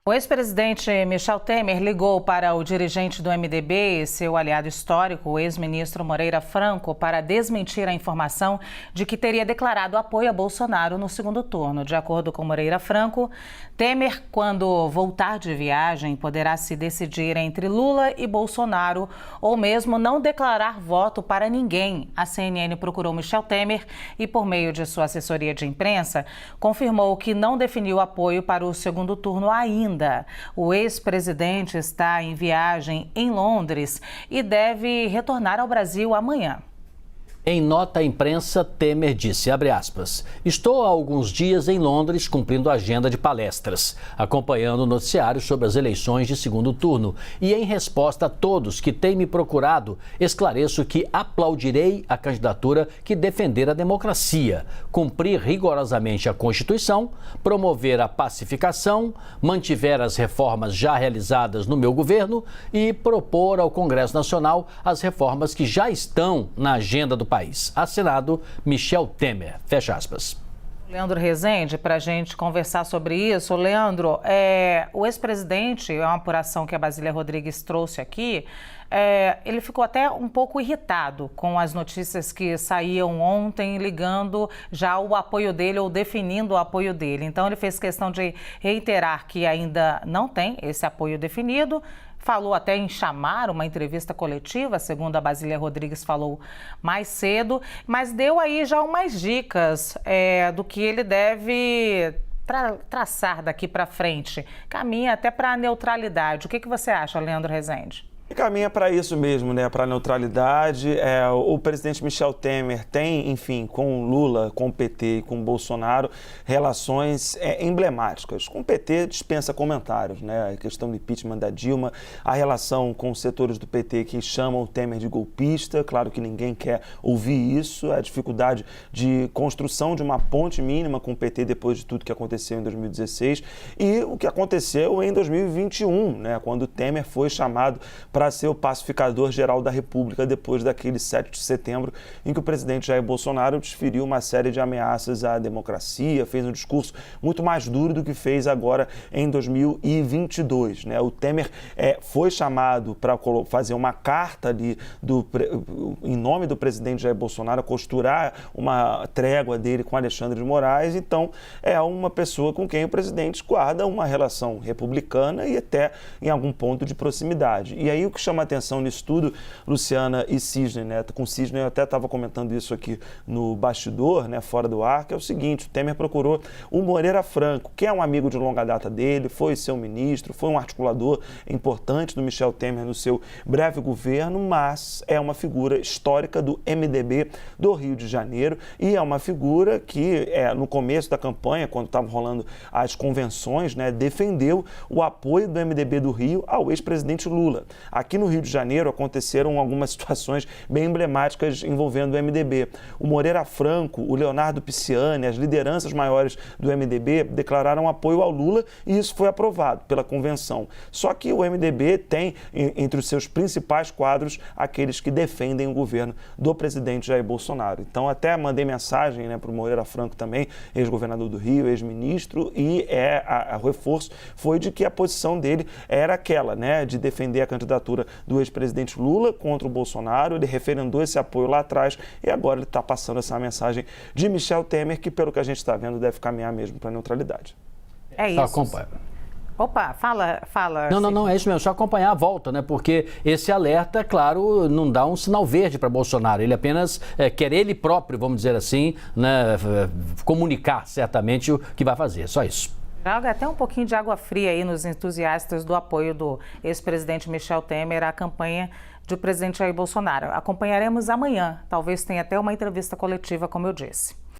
O ex-presidente Michel Temer ligou para o dirigente do MDB e seu aliado histórico, o ex-ministro Moreira Franco, para desmentir a informação de que teria declarado apoio a Bolsonaro no segundo turno. De acordo com Moreira Franco, Temer, quando voltar de viagem, poderá se decidir entre Lula e Bolsonaro ou mesmo não declarar voto para ninguém. A CNN procurou Michel Temer e, por meio de sua assessoria de imprensa, confirmou que não definiu apoio para o segundo turno ainda. O ex-presidente está em viagem em Londres e deve retornar ao Brasil amanhã. Em nota à imprensa, Temer disse, abre aspas, estou há alguns dias em Londres cumprindo a agenda de palestras, acompanhando o noticiário sobre as eleições de segundo turno e em resposta a todos que têm me procurado, esclareço que aplaudirei a candidatura que defender a democracia, cumprir rigorosamente a Constituição, promover a pacificação, mantiver as reformas já realizadas no meu governo e propor ao Congresso Nacional as reformas que já estão na agenda do país. Assinado Michel Temer. Fecha aspas. Leandro Rezende, para a gente conversar sobre isso. Leandro, o ex-presidente, é uma apuração que a Basília Rodrigues trouxe aqui, ele ficou até um pouco irritado com as notícias que saíam ontem, ligando já o apoio dele ou definindo o apoio dele. Então, ele fez questão de reiterar que ainda não tem esse apoio definido. Falou até em chamar uma entrevista coletiva, segundo a Basília Rodrigues falou mais cedo, mas deu aí já umas dicas do que ele deve traçar daqui para frente. Caminha até para a neutralidade. O que você acha, Leandro Rezende? Caminha para isso mesmo, né? Para a neutralidade. O presidente Michel Temer tem, enfim, com Lula, com o PT e com o Bolsonaro, relações emblemáticas. Com o PT dispensa comentários, né? A questão do impeachment da Dilma, a relação com os setores do PT que chamam o Temer de golpista, claro que ninguém quer ouvir isso, a dificuldade de construção de uma ponte mínima com o PT depois de tudo que aconteceu em 2016 e o que aconteceu em 2021, né? Quando o Temer foi chamado para ser o pacificador geral da República depois daquele 7 de setembro em que o presidente Jair Bolsonaro desferiu uma série de ameaças à democracia, fez um discurso muito mais duro do que fez agora em 2022, né? O Temer foi chamado para fazer uma carta ali em nome do presidente Jair Bolsonaro, costurar uma trégua dele com Alexandre de Moraes, então é uma pessoa com quem o presidente guarda uma relação republicana e até em algum ponto de proximidade. E aí o que chama a atenção nisso tudo, Luciana e Cisne, né? Com o Cisne eu até estava comentando isso aqui no bastidor, né? Fora do ar, que é o seguinte, o Temer procurou o Moreira Franco, que é um amigo de longa data dele, foi seu ministro, foi um articulador importante do Michel Temer no seu breve governo, mas é uma figura histórica do MDB do Rio de Janeiro e é uma figura que no começo da campanha, quando estavam rolando as convenções, né? Defendeu o apoio do MDB do Rio ao ex-presidente Lula. Aqui no Rio de Janeiro aconteceram algumas situações bem emblemáticas envolvendo o MDB. O Moreira Franco, o Leonardo Pisciani, as lideranças maiores do MDB declararam apoio ao Lula e isso foi aprovado pela convenção. Só que o MDB tem entre os seus principais quadros aqueles que defendem o governo do presidente Jair Bolsonaro. Então até mandei mensagem, né, para o Moreira Franco também, ex-governador do Rio, ex-ministro, e o reforço foi de que a posição dele era aquela, né, de defender a candidatura do ex-presidente Lula contra o Bolsonaro. Ele referendou esse apoio lá atrás e agora ele está passando essa mensagem de Michel Temer, que pelo que a gente está vendo deve caminhar mesmo para a neutralidade. É isso. Acompanha. Opa, fala. Não, é isso mesmo, só acompanhar a volta, né? Porque esse alerta, claro, não dá um sinal verde para Bolsonaro, ele apenas quer ele próprio, vamos dizer assim, né, comunicar certamente o que vai fazer, só isso. Joga até um pouquinho de água fria aí nos entusiastas do apoio do ex-presidente Michel Temer à campanha do presidente Jair Bolsonaro. Acompanharemos amanhã, talvez tenha até uma entrevista coletiva, como eu disse.